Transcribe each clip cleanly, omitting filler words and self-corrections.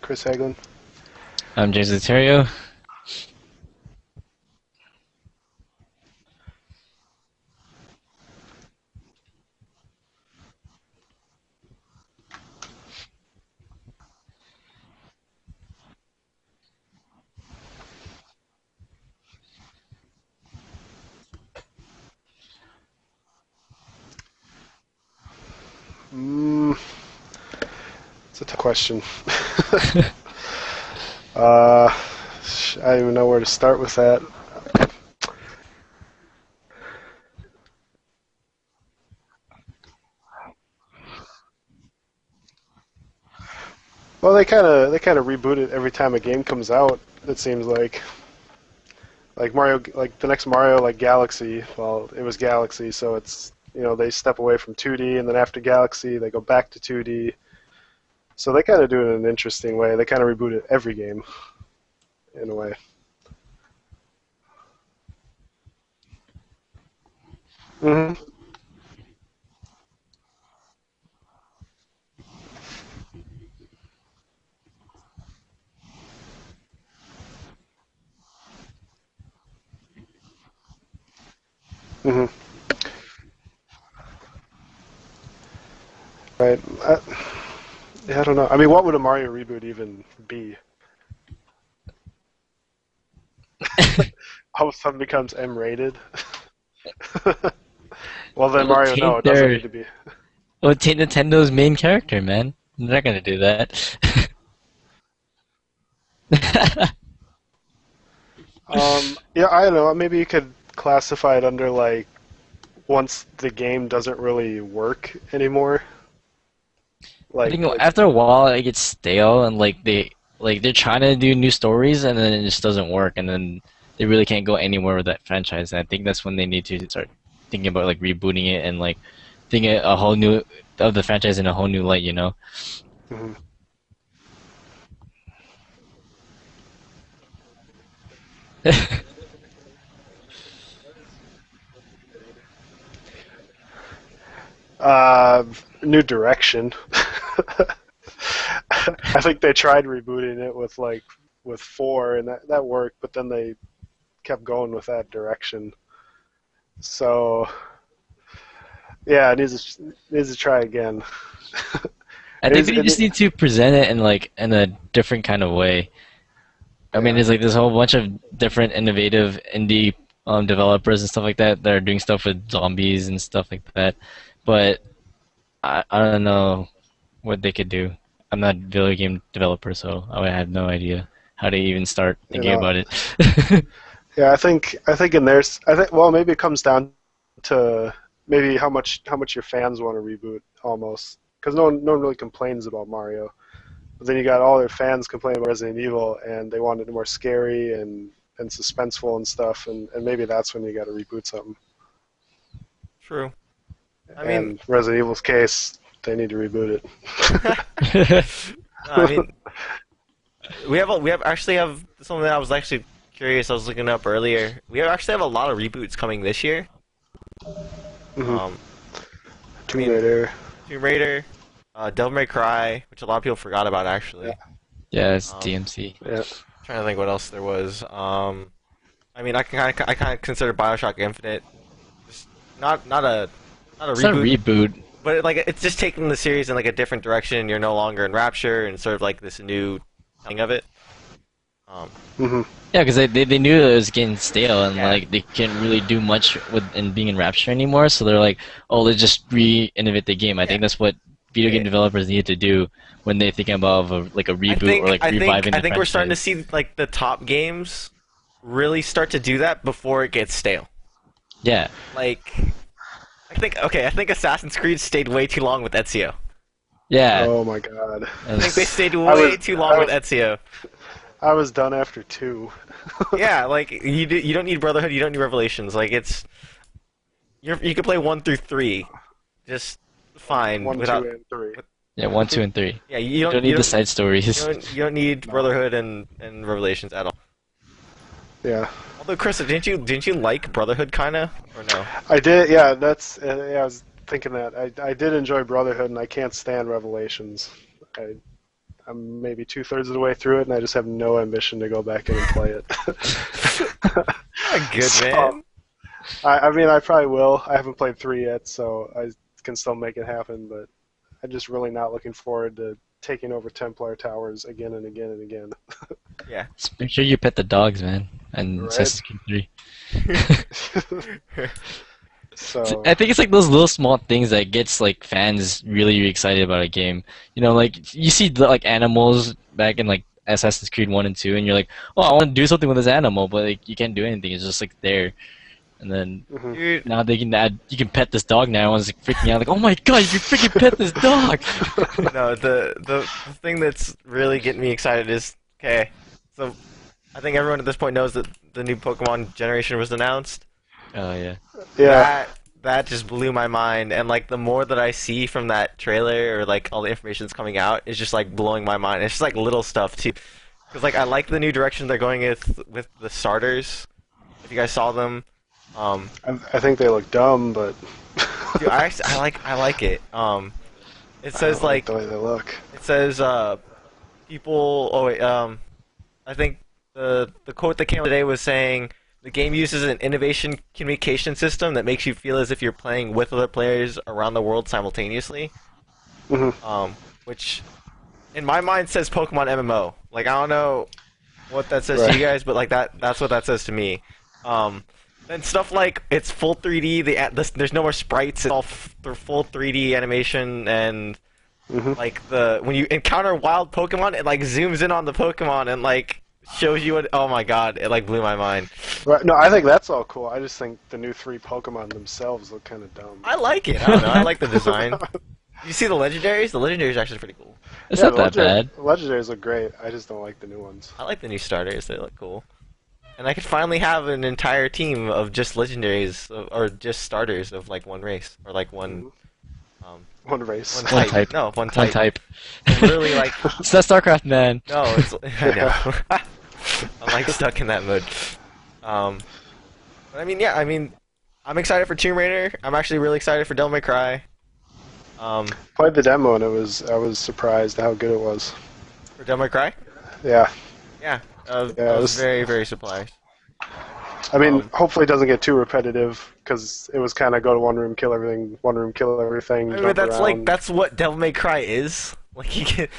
Chris Hagelin. I'm James Ontario. It's a tough question. I don't even know where to start with that. Well, they kind of reboot it every time a game comes out. It seems like Mario, like the next Mario, like Galaxy. Well, it was Galaxy, so it's they step away from 2D, and then after Galaxy, they go back to 2D. So they kind of do it in an interesting way. They kind of reboot it every game, in a way. hmm hmm Right. Yeah, I don't know. I mean, what would a Mario reboot even be? All of a sudden becomes M-rated. Well, It then will Mario, no, taint it doesn't their, need it to be. will taint Nintendo's main character, man. They're not gonna do that. Yeah, I don't know. Maybe you could classify it under like once the game doesn't really work anymore. I think Like after a while it gets stale and they're trying to do new stories and then it just doesn't work and then they really can't go anywhere with that franchise. And I think that's when they need to start thinking about like rebooting it and like thinking a whole new of the franchise in a whole new light, you know? mhm. uh, New direction. I think they tried rebooting it with four, and that worked, but then they kept going with that direction. So yeah, it needs to try again. I It think is. they just need to present it in like in a different kind of way. I mean, Yeah. there's like this whole bunch of different innovative indie developers and stuff like that that are doing stuff with zombies and stuff like that. But I don't know what they could do. I'm not a video game developer, so I have no idea how to even start You thinking know. about it. Yeah. I think in theirs. I think. Well, maybe it comes down to maybe how much your fans want to reboot almost, because no one really complains about Mario. But then you got all their fans complaining about Resident Evil, and they want it more scary and suspenseful and stuff, and maybe that's when you got to reboot something. True. I mean, And Resident Evil's case, they need to reboot I mean, it. we have actually have something that I was actually curious. I was looking up earlier. We actually have a lot of reboots coming this year. hmm Um, I Tomb mean, Raider. Tomb Raider, Devil May Cry, which a lot of people forgot about actually. Yeah. Yeah, it's Um, DMC. Yeah. Trying to think what else there was. I mean, I kind of consider BioShock Infinite just not a It's not a reboot, reboot. but it's just taking the series in like a different direction. You're no longer in Rapture and sort of like this new thing of it. Um, hmm Yeah, because they knew it was getting stale and Yeah. like they can't really do much with in being in Rapture anymore. So they're like, oh, let's just re-innovate the game. I think that's what video game Yeah. developers need to do when they're thinking about like a reboot or like reviving I the think we're starting to franchise. see like the top games really start to do that before it gets stale. Yeah. Like I think Assassin's Creed stayed way too long with Ezio. Yeah. Oh my God. I think they stayed I way was too long with Ezio. I was done after two. Yeah, like you don't need Brotherhood, you don't need Revelations. Like you can play 1 through 3, just fine One, without. two, and three. Yeah, one, two, and three. Yeah, You don't need the side stories. you don't need Brotherhood and Revelations at all. Yeah, Although Chris, didn't you like Brotherhood kinda or no? I did. Yeah, yeah, I was thinking that I did enjoy Brotherhood, and I can't stand Revelations. I I'm maybe 2/3 of the way through it, and I just have no ambition to go back in and play it. Good So, man. I mean, I probably will. I haven't played 3 yet, so I can still make it happen, but I'm just really not looking forward to taking over Templar Towers again and again and again. Yeah. Just make sure you pet the dogs, man. And Right. Assassin's Creed 3. So, I think it's like those little small things that gets like fans really excited about a game. You know, like you see the like animals back in like Assassin's Creed 1 and 2, and you're like, oh, I want to do something with this animal, but like you can't do anything. It's just like there. And then mhm. Dude, now they can add, you can pet this dog now. Everyone's like freaking out, like, oh my god, you can freaking pet this dog. no, the thing that's really getting me excited is, okay, so I think everyone at this point knows that the new Pokemon generation was announced. Oh yeah. Yeah. That just blew my mind, and like the more that I see from that trailer or like all the information that's coming out is just like blowing my mind. It's just like little stuff too, because like I like the new direction they're going with the starters. If you guys saw them, I think they look dumb, but dude, I like it. It I says don't like like the way they look. it says people. Oh wait, I think the quote that came out today was saying the game uses an innovation communication system that makes you feel as if you're playing with other players around the world simultaneously. Mhm. Which in my mind says Pokemon MMO. Like I don't know what that says to Right. you guys, but like that's what that says to me. Then stuff like it's full 3D. There's no more sprites. It's all full 3D animation, and Mhm. like when you encounter wild Pokemon, it like zooms in on the Pokemon and like shows you what. Oh my god, it like blew my mind. Right. No, I think that's all cool. I just think the new 3 Pokemon themselves look kind of dumb. I like it. I don't know. I like the design. You see the legendaries? The legendaries are actually pretty cool. It's Yeah, not that bad. The legendaries look great. I just don't like the new ones. I like the new starters. They look cool. And I could finally have an entire team of just legendaries or just starters of like one race or like one One race. one One type. type. No, one One type. type. Literally like It's not StarCraft, man. no, it's I know. I'm like stuck in that mode. But I mean, yeah, I mean, I'm excited for Tomb Raider. I'm actually really excited for Devil May Cry. Played the demo and I was surprised how good it was. For Devil May Cry? Yeah. Yeah, Yeah, I it was was- very, very surprised. I mean, hopefully it doesn't get too repetitive because it was kind of go to one room, kill everything, one room, kill everything. I mean, jump that's around. that's what Devil May Cry is. Like you get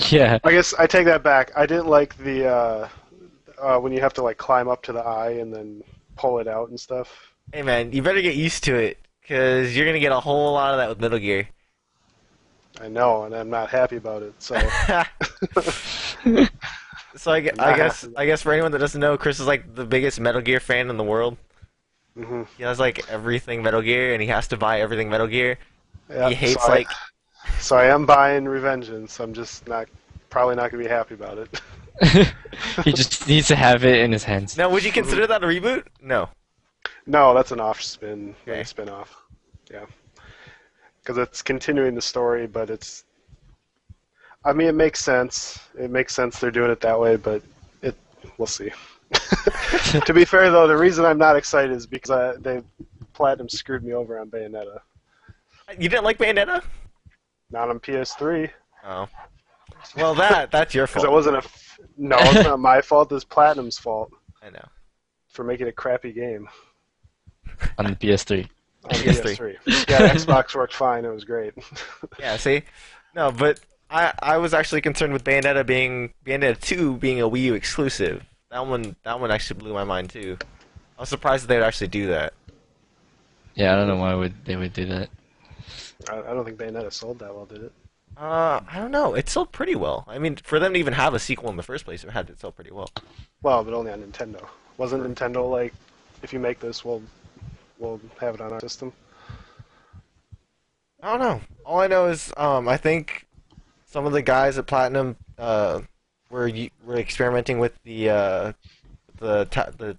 Yeah. I guess I take that back. I didn't like the when you have to like climb up to the eye and then pull it out and stuff. Hey man, you better get used to it, cause you're gonna get a whole lot of that with Metal Gear. I know, and I'm not happy about it. So So I guess for anyone that doesn't know, Chris is like the biggest Metal Gear fan in the world. mhm. He has like everything Metal Gear, and he has to buy everything Metal Gear. Yeah, He hates so like So I am buying Revengeance. I'm just probably not gonna be happy about it. He just needs to have it in his hands. Now, would you consider that a reboot? No. No, that's an off spin, Okay. a spin off. Yeah, because it's continuing the story, but it's. I mean, it makes sense. It makes sense they're doing it that way, but we'll see. To be fair, though, the reason I'm not excited is because Platinum screwed me over on Bayonetta. You didn't like Bayonetta? Not on PS3. Oh. Well, that's your Because fault. it wasn't No, it's not my fault. It's Platinum's fault I know. for making a crappy game On the PS3. on PS3. PS3. Yeah, Xbox worked fine. It was great. Yeah. See. No, but I was actually concerned with Bayonetta 2 being a Wii U exclusive. That one actually blew my mind too. I was surprised that they'd actually do that. Yeah, I don't know why they would do that. I don't think Bayonetta sold that well, did it? I don't know. It sold pretty well. I mean, for them to even have a sequel in the first place, it had to sell pretty well. Well, but only on Nintendo. Wasn't Nintendo like, if you make this, we'll have it on our system? I don't know. All I know is I think some of the guys at Platinum were experimenting with the Wii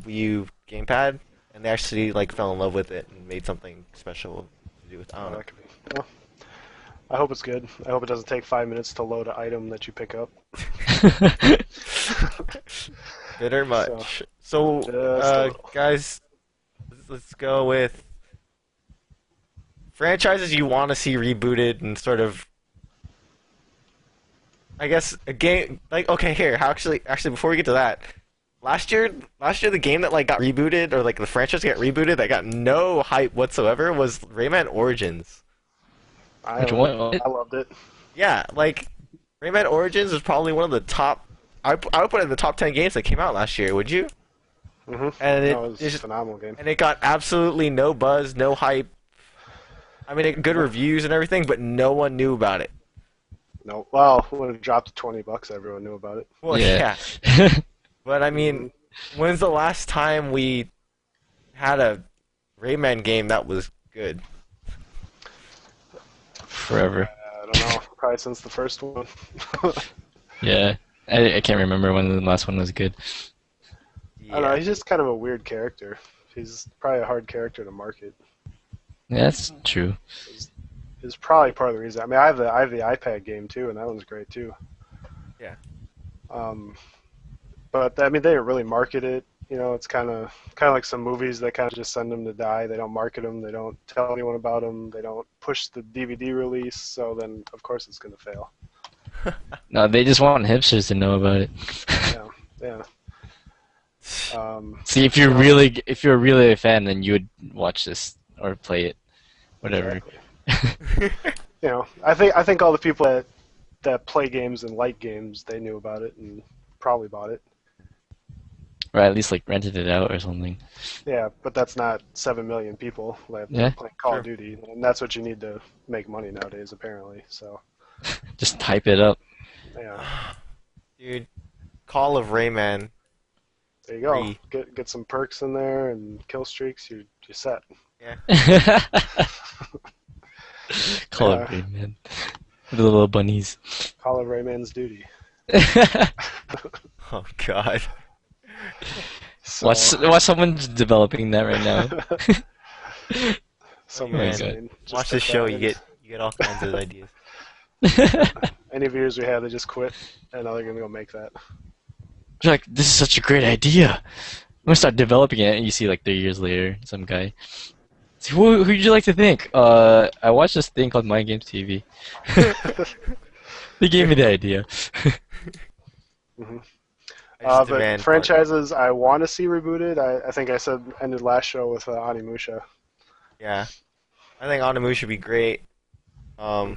U gamepad, and they actually like fell in love with it and made something special to do with. I don't know. That could be. Well, I hope it's good. I hope it doesn't take 5 minutes to load an item that you pick up. Bitter much. So, Just a little. guys, let's go with franchises you want to see rebooted and sort of I guess a game like okay here actually before we get to that, last year the game that like got rebooted or like the franchise got rebooted that got no hype whatsoever was Rayman Origins. Which one? What? I loved it. Yeah, like Rayman Origins is probably one of the top. I would put it in the top 10 games that came out last year. Would you? And No, it was a phenomenal game. and it got absolutely no buzz, no hype. I mean, it got good reviews and everything, but no one knew about it. No, well, when it dropped to $20, everyone knew about it. Well, Yeah. yeah. But I mean, when's the last time we had a Rayman game that was good? Forever. I don't know, probably since the first one. Yeah. I can't remember when the last one was good. I don't know, he's just kind of a weird character. He's probably a hard character to market. Yeah, that's true. Is probably part of the reason. I mean, I have the iPad game too, and that one's great too. Yeah. But I mean, they didn't really market it. You know, it's kind of like some movies that kind of just send them to die. They don't market them. They don't tell anyone about them. They don't push the DVD release. So then, of course, it's going to fail. No, they just want hipsters to know about it. Yeah, yeah. See, if you're really a fan, then you would watch this or play it, whatever. Exactly. You know, I think all the people that play games and like games, they knew about it and probably bought it. Or at least like rented it out or something. Yeah, but that's not 7 million people that Yeah. play Call of Duty, and that's what you need to make money nowadays, apparently. So, Just type it up. yeah, Dude, Call of Rayman. there you go. Free. Get some perks in there and kill streaks. You're set. Call Yeah. it Rain Man. The little bunnies. Call of Rayman's duty. Oh God. So, Watch someone's developing that right now. someone Oh my insane. Just Watch put this show, that you in. get all kinds of ideas. Any viewers we have, they just quit, and now they're gonna go make that. You're like, this is such a great idea. I'm gonna start developing it, and you see like 3 years later, some guy. So who'd you like to think? I watched this thing called MindGamesTV. They gave me the idea. I just But demand franchises I want to see rebooted, I think I said ended last show with Onimusha. Yeah, I think Onimusha should be great. I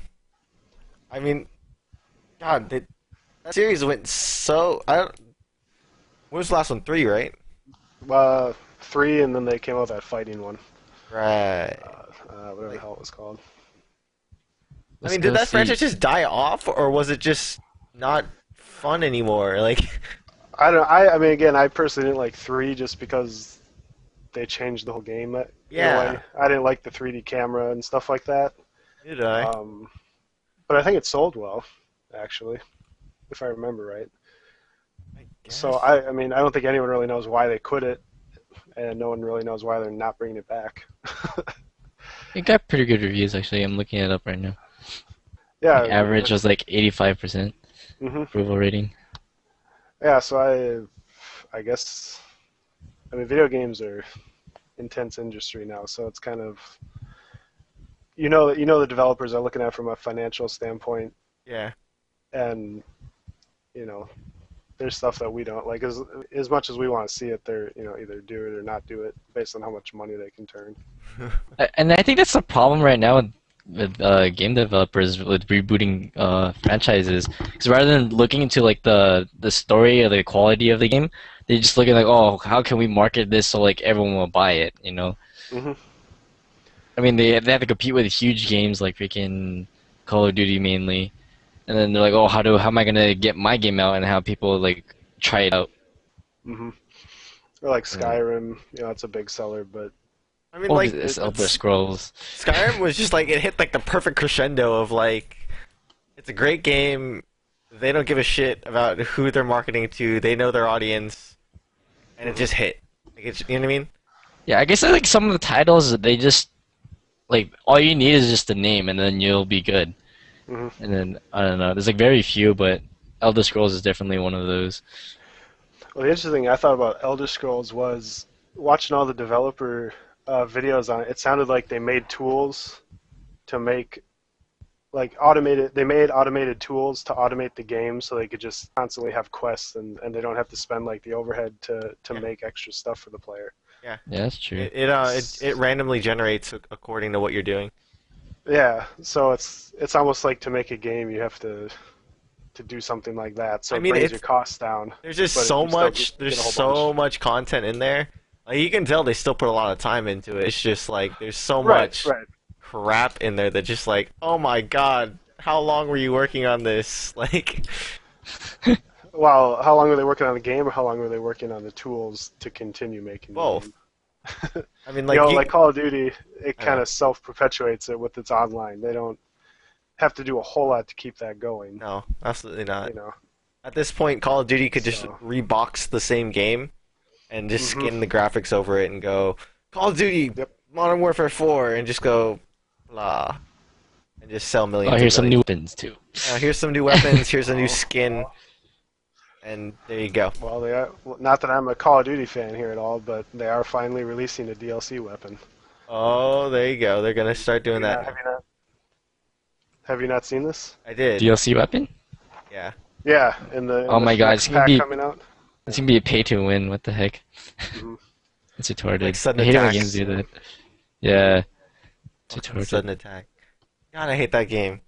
mean, God, that series went so. I don't. What was the last one? 3, right? 3, and then they came out with that fighting one. Right. Whatever the hell it was called. I mean, did that franchise just die off, or was it just not fun anymore? Like, I don't. I mean, again, I personally didn't like 3 just because they changed the whole game. In a Yeah. way. I didn't like the 3D camera and stuff like that. did I? But I think it sold well, actually, if I remember right. I guess. So I mean, I don't think anyone really knows why they quit it, and no one really knows why they're not bringing it back. It got pretty good reviews actually. I'm looking it up right now. Yeah. Like, average was like 85% Mhm. approval rating. Yeah. So I guess, I mean, video games are intense industry now, so it's kind of, the developers are looking at it from a financial standpoint, Yeah. and there's stuff that we don't like. As much as we want to see it, they're either do it or not do it based on how much money they can turn. And I think that's the problem right now with game developers with rebooting franchises. Because rather than looking into like the story or the quality of the game, they just look at like, oh, how can we market this so like everyone will buy it? You know. Mhm. I mean, they have to compete with huge games like freaking Call of Duty mainly, and then they're like, oh, how am I gonna get my game out and have people like try it out? Mhm. Or like Skyrim, it's a big seller, but I mean, Oh, like, it's Elder Scrolls. Skyrim was just like it hit like the perfect crescendo of like, it's a great game. They don't give a shit about who they're marketing to. They know their audience, and it just hit. Like, you know what I mean? Yeah, I guess like some of the titles they just like all you need is just a name and then you'll be good. Mhm. And then I don't know, there's like very few, but Elder Scrolls is definitely one of those. Well, the interesting thing I thought about Elder Scrolls was watching all the developer videos on it. It sounded like they made tools to make like automated. They made automated tools to automate the game, so they could just constantly have quests, and they don't have to spend like the overhead to Yeah. make extra stuff for the player. Yeah. Yeah, that's true. It randomly generates according to what you're doing. Yeah, so it's almost like to make a game, you have to do something like that, so I it mean, brings your costs down. There's just But so you still much. get There's a whole so bunch. much content in there. Like you can tell they still put a lot of time into it. It's just like there's so Right, much right. crap in there that just like, oh my god, how long were you working on this? Like, Well, how long were they working on the game, or how long were they working on the tools to continue making the both. game? I mean, You know, you, like Call of Duty, it I kind know. of self-perpetuates it with its online. They don't have to do a whole lot to keep that going. No, absolutely not. You know, At this point, Call of Duty could just So- rebox the same game and just Mhm. skin the graphics over it and go Call of Duty Yep. Modern Warfare 4 and just go blah and just sell millions. Oh, and here's some new millions. weapons too. Here's some new weapons. Here's a new Oh. skin, and there you go. well, they are. Well, not that I'm a Call of Duty fan here at all, but they are finally releasing a DLC weapon. Oh, there you go. They're gonna start doing that. Have you not seen this? I did. DLC weapon? Yeah. Yeah, in the Oh my God, next it's gonna pack be- coming out. It's gonna be a pay to win. What the heck? Mhm. It's retarded. Like sudden I hate it when attacks. games do that. Yeah. It's Fucking retarded. sudden attack. God, I hate that game.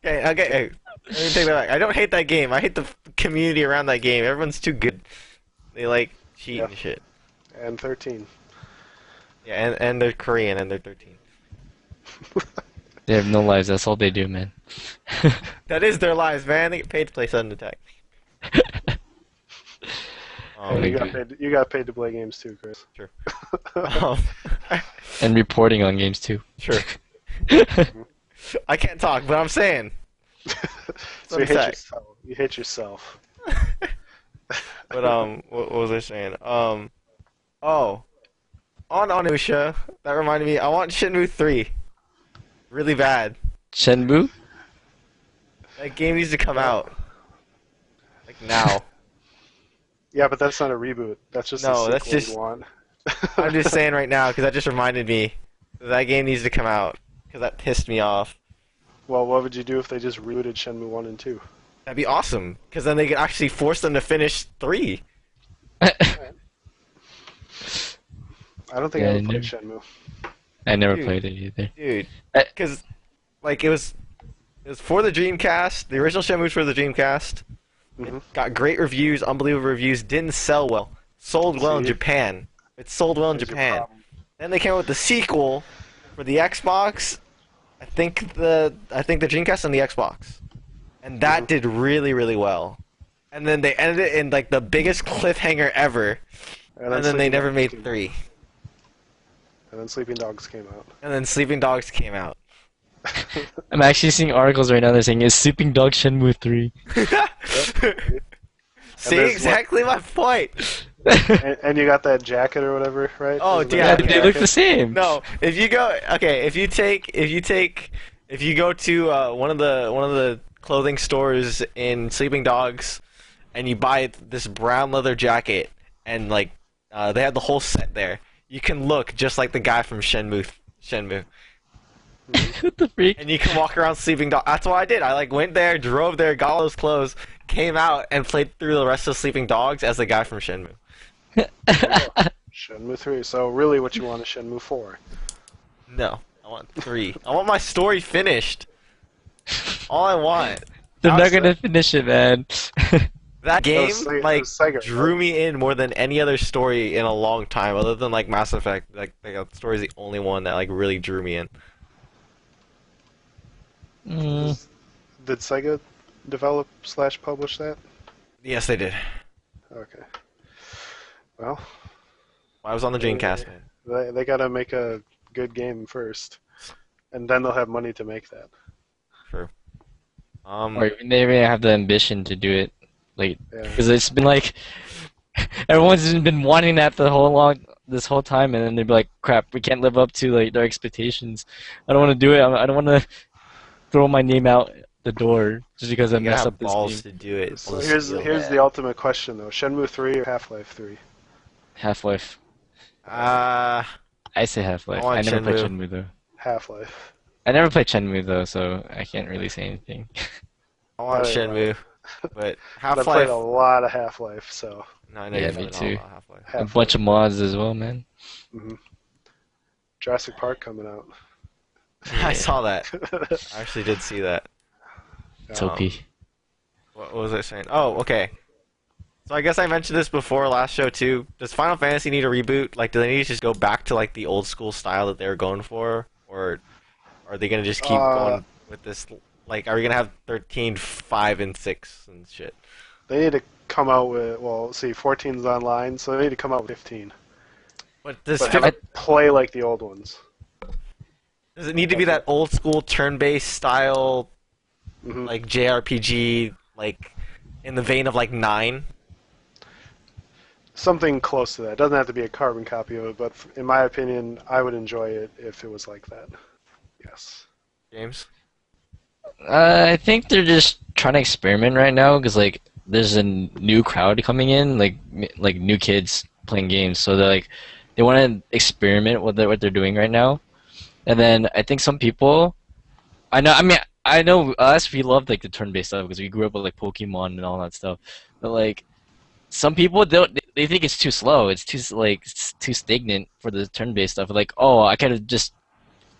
Okay, hey, let me take that back. I don't hate that game. I hate the community around that game. Everyone's too good. They like cheat Yeah. and shit. And 13. Yeah, and they're Korean and they're 13. They have no lives. That's all they do, man. That is their lives, man. They get paid to play sudden attack. Oh my you got God. paid. You got paid to play games too, Chris. Sure. Um, And reporting on games too. sure. I can't talk, but I'm saying. So you Sudden hate attack. yourself. You hate yourself. But what was I saying? Oh, on Anusha, that reminded me. I want Shenmue 3, really bad. Shenmue? That game needs to come out, like now. Yeah, but that's not a reboot. That's just No, a that's sequel just- you want. I'm just saying right now because that just reminded me that game needs to come out because that pissed me off. Well, what would you do if they just rebooted Shenmue 1 and 2? That'd be awesome because then they could actually force them to finish 3. I don't think Yeah, I I would play never- Shenmue. I never Dude. played it either. Dude, Eh. because like it was for the Dreamcast. The original Shenmue was for the Dreamcast. hmm Got great reviews, unbelievable reviews. Didn't sell well. Sold well in See? Japan. It sold well in There's your Japan. problem. Then they came out with the sequel for the Xbox. I think the Dreamcast and the Xbox, and that Mhm. did really really well. And then they ended it in like the biggest cliffhanger ever. And then they Sleeping never Dogs made came- 3. And then Sleeping Dogs came out. And then Sleeping Dogs came out. I'm actually seeing articles right now. They're saying, "Is Sleeping Dog Shenmue 3?" See, there's exactly my point. and you got that jacket or whatever, right? Oh, Isn't that yeah, Yeah, the they look jacket? the same. No, if you go, okay, if you go to one of the clothing stores in Sleeping Dogs, and you buy this brown leather jacket, and like they have the whole set there, you can look just like the guy from Shenmue. What the freak? And you can walk around Sleeping Dogs. That's what I did. I like went there, drove there, got all those clothes, came out, and played through the rest of Sleeping Dogs as the guy from Shenmue. Shenmue 3. So really what you want is Shenmue 4. No, I want 3. I want my story finished. All I want. They're not Honestly- gonna finish it, man. That game like Sega, drew me in more than any other story in a long time, other than like Mass Effect. Like that story is the only one that like really drew me in. Mm, Did Sega develop / publish that? Yes, they did. Okay. Well, I was on the Dreamcast, man. they gotta make a good game first, and then they'll have money to make that. True. or even they may have the ambition to do it, like, Yeah. because it's been like everyone's been wanting that this whole time, and then they'd be like, "Crap, we can't live up to like their expectations. I don't want to do it. I don't want to throw my name out the door just because I You gotta messed have up this balls game." to do it. So here's the ultimate question though: Shenmue 3 or Half-Life 3? Half-Life. Uh, I say Half-Life. I want I never played Shenmue. Shenmue though. Half-Life. I never played Shenmue though, so I can't really say anything. I want I, Shenmue, but but I played Half-Life. a lot of Half-Life, so No, I know Yeah, you me played a too. lot of Half-Life. A bunch Half-Life. of mods as well, man. hmm Jurassic Park coming out. I Yeah, saw that. I actually did see that. it's Yeah. OP. What was I saying? Oh, okay. So I guess I mentioned this before last show too. Does Final Fantasy need a reboot? Like, do they need to just go back to like the old school style that they were going for, or are they gonna just keep Uh, going with this? Like, are we gonna have 13, 5, and 6 and shit? they need to come out with, well, see, 14's online, so they need to come out with 15. But does But have it play like the old ones. does it need to be That's that it. old school turn-based style, hmm like JRPG, like in the vein of like 9? Something close to that. It doesn't have to be a carbon copy of it, but in my opinion, I would enjoy it if it was like that. Yes. James? I think they're just trying to experiment right now because like there's a new crowd coming in, like new kids playing games, so they want to experiment with what they're doing right now. And then I think some people, I know us, we love like the turn-based stuff because we grew up with like Pokemon and all that stuff. But like some people don't, they think it's too slow. It's it's too stagnant for the turn-based stuff. Like, oh, I could have just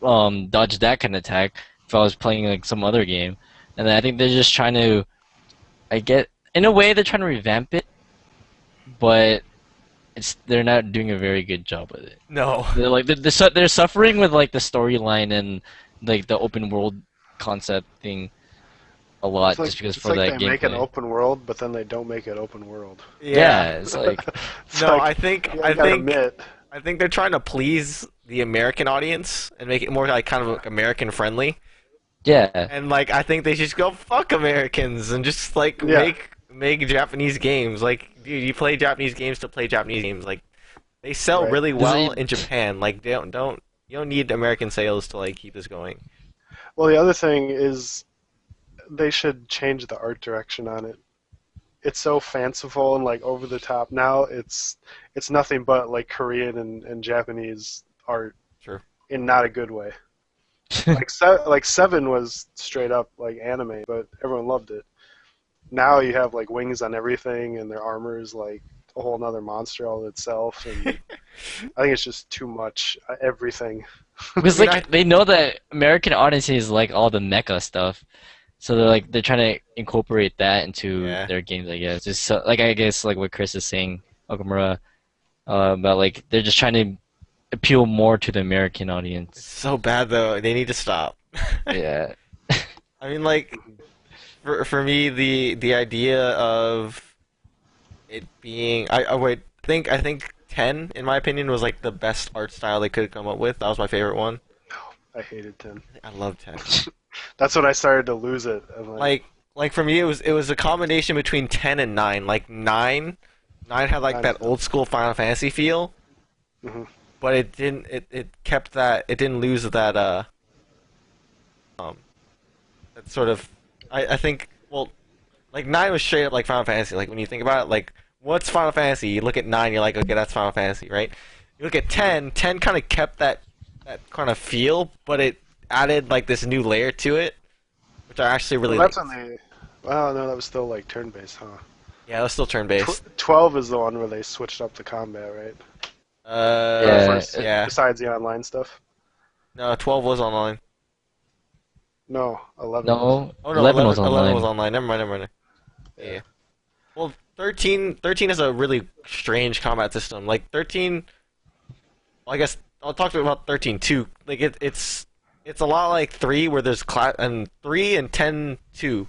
dodged that kind of attack if I was playing like some other game. And then I think they're just trying to, I get in a way they're trying to revamp it, but they're not doing a very good job with it. No. They're suffering with like the storyline and like the open world concept thing a lot just because It's for like that they make an gameplay. open world, but then they don't make it open world. Yeah. Yeah, it's like It's No, like, I think you I gotta think admit, I think they're trying to please the American audience and make it more like kind of like American friendly. yeah. And like I think they should just go fuck Americans and just like yeah, make Japanese games. Like, dude, you play Japanese games to play Japanese games. Like they sell right. really Does well it- in Japan. Like they don't you don't need American sales to like keep this going. Well, the other thing is they should change the art direction on it. It's so fanciful and like over the top now. It's nothing but like Korean and Japanese art Sure. in not a good way. Like Seven was straight up like anime, but everyone loved it. Now you have like wings on everything, and their armor is like a whole nother monster all itself, and I think it's just too much. Everything. Because I mean, like they know that American audiences like all the mecha stuff, so they're trying to incorporate that into Yeah. their games. I guess just so, like I guess like what Chris is saying, Okamura, about like they're just trying to appeal more to the American It's audience. so bad though. They need to stop. Yeah. I mean, like for me, the idea of it being I wait I think 10 in my opinion was like the best art style they could come up with. That was my favorite one. I hated 10. I love 10. That's when I started to lose it. I'm Like for me it was a combination between 10 and 9. Like 9 had like that old school Final Fantasy feel, mhm. but it kept that it didn't lose um that sort of I think well like 9 was straight up like Final Fantasy. Like when you think about it, like what's Final Fantasy? You look at 9, you're like, okay, that's Final Fantasy, right? You look at 10, 10 kind of kept that kind of feel, but it added like this new layer to it, which I actually really Well, that's like. when they. Well, no, that was still like turn-based, huh? Yeah, it was still turn-based. 12 is the one where they switched up the combat, right? Yeah, First, Yeah. besides the online stuff. No, 12 was online. No, 11 was. no, Oh no, 11 was 11 was online. online. Never mind. Yeah. Well, 13 has a really strange combat system. Like 13, well, I guess I'll talk about 13 too. Like it's a lot like 3 where there's class and 3 and 10 2,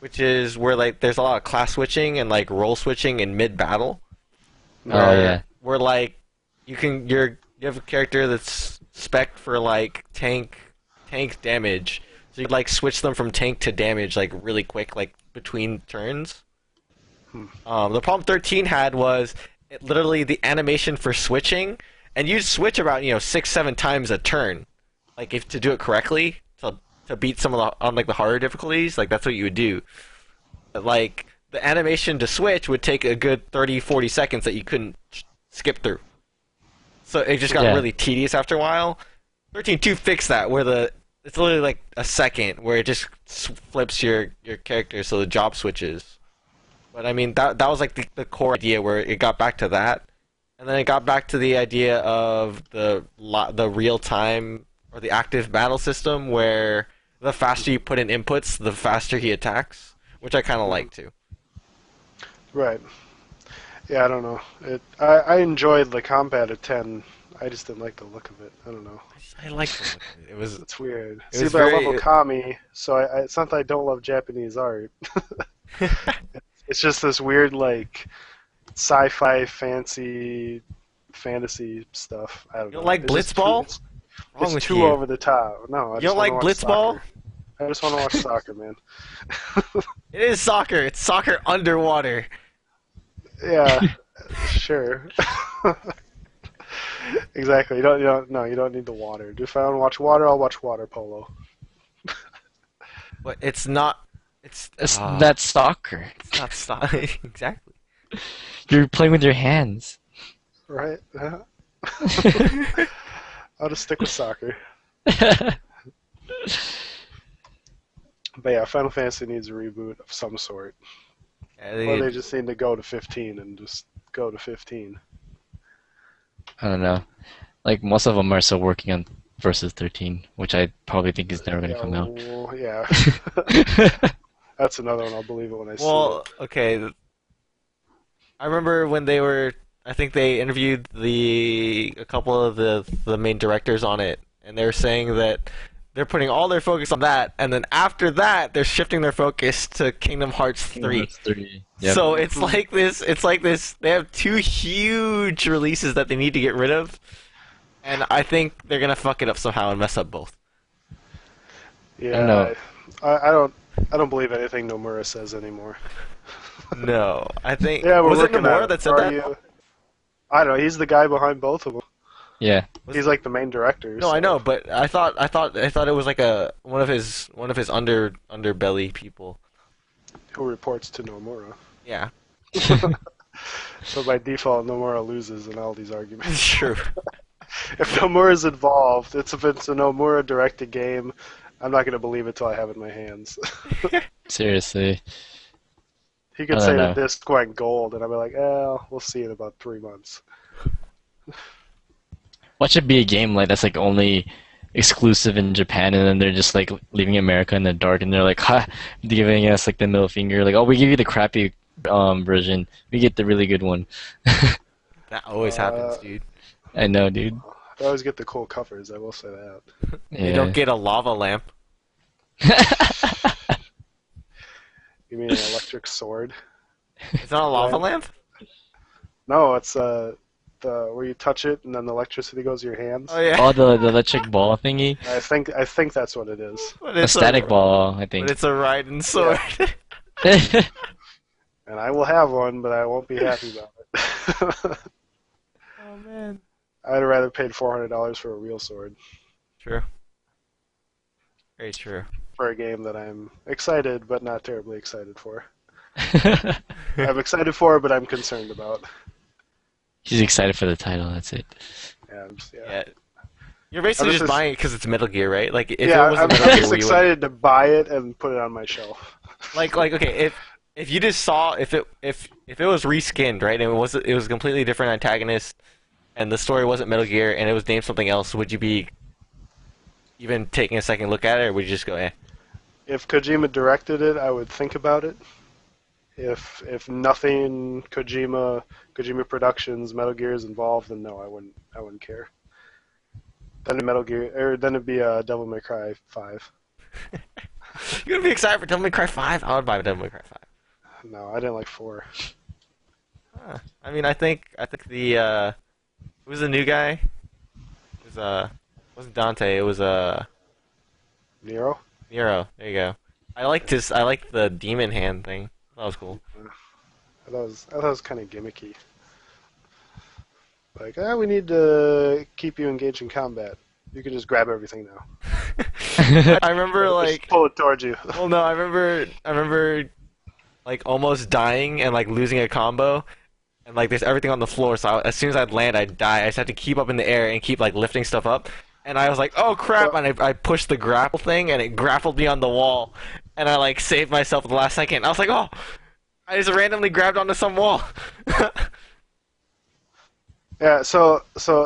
which is where like there's a lot of class switching and like role switching in mid battle. Oh yeah. Where like you have a character that's spec for like tank damage. So you like switch them from tank to damage like really quick, like between turns. The problem 13 had was literally the animation for switching, and you'd switch about 6-7 times a turn, like if to do it correctly to beat some of the on like the harder difficulties, like that's what you would do. But, like the animation to switch would take a good 30-40 seconds that you couldn't skip through. So it just got Yeah. really tedious after a while. 13.2 fixed that, where it's literally like a second where it just flips your character so the job switches. But I mean that was like the core idea where it got back to that, and then it got back to the idea of the real time or the active battle system where the faster you put in inputs, the faster he attacks, which I kind of like too. Right. Yeah, I don't know. I enjoyed the combat of 10. I just didn't like the look of it. I don't know. I liked it. It was It's weird. It See, was but I very- love Okami, so it's not that I don't love Japanese art. It's just this weird, like, sci-fi, fantasy stuff. I don't You know. don't like It's just Blitzball? It's, Wrong it's with too you. over the top. No, I You just don't like wanna watch Blitzball? soccer. I just want to watch soccer, man. It is soccer. It's soccer underwater. Yeah, sure. Exactly. You don't need the water. If I want to watch water, I'll watch water polo. But it's not. That's soccer. It's not soccer. Exactly. You're playing with your hands. Right? I'll just stick with soccer. But yeah, Final Fantasy needs a reboot of some sort. Yeah, Or they just need to go to 15 and just go to 15. I don't know. Like most of them are still working on Versus 13, which I probably think is never gonna come out. Well, yeah. That's another one. I'll believe it when I see well, it. okay. I remember when they were. I think they interviewed a couple of the main directors on it, and they were saying that they're putting all their focus on that, and then after that, they're shifting their focus to Kingdom Hearts 3. That's 3. Yep. So it's like this. It's like this. They have two huge releases that they need to get rid of, and I think they're gonna fuck it up somehow and mess up both. Yeah, know. I don't believe anything Nomura says anymore. No, I think Yeah, we're was it working on Nomura it. that said Are that? you- I don't know. He's the guy behind both of them. Yeah. He's like the main director. No, so. I know, but I thought it was like one of his underbelly people. Who reports to Nomura. Yeah, So by default, Nomura loses in all these arguments. it's true. If Nomura's involved, if it's a Nomura directed game, I'm not going to believe it till I have it in my hands. Seriously. He could I say don't the know. disc went gold, and I'll be like, we'll see in about 3 months. What should be a game like that's like only exclusive in Japan, and then they're just like leaving America in the dark, and they're like, ha, giving us like the middle finger, like, oh, we give you the crappy version, we get the really good one. That always happens, dude. I know, dude. I always get the cool covers, I will say that. You don't get a lava lamp. You mean an electric sword? It's not a lava Right. lamp. No, it's the where you touch it and then the electricity goes to your hands. Oh yeah. Oh, the electric ball thingy, I think that's what it is. But a it's static ball, I think. But it's a Raiden sword. And I will have one, but I won't be happy about it. Oh man. I'd rather paid $400 for a real sword True. Very true. for a game that I'm excited but not terribly excited for. I'm excited for, but I'm concerned about. He's excited for the title. That's it. Yeah, Yeah. You're basically I'm just just- buying it because it's Metal Gear, right? Like if yeah, it wasn't I'm Metal Gear, just we excited to buy it and put it on my shelf. like okay, if you just saw if it was reskinned, right, and it was a completely different antagonist, and the story wasn't Metal Gear, and it was named something else, would you be even taking a second look at it, or would you just go, eh? If Kojima directed it, I would think about it. If nothing Kojima Productions, Metal Gear is involved, then no, I wouldn't care. Then it'd be Devil May Cry 5. You're gonna be excited for Devil May Cry 5? I would buy Devil May Cry 5. No, I didn't like 4. Huh. I mean, I think the who's the new guy? It was wasn't Dante. It was Nero? Nero. There you go. I liked the demon hand thing. That was cool. I thought it was kind of gimmicky. Like, we need to keep you engaged in combat. You can just grab everything now. I remember Just like, pull it towards you. well, no, I remember like almost dying and like losing a combo, and like there's everything on the floor. So as soon as I'd land, I'd die. I just had to keep up in the air and keep like lifting stuff up. and I was like, oh crap, Well, and I pushed the grapple thing, and it grappled me on the wall, and I like saved myself at the last second. I was like, oh, I just randomly grabbed onto some wall. yeah, so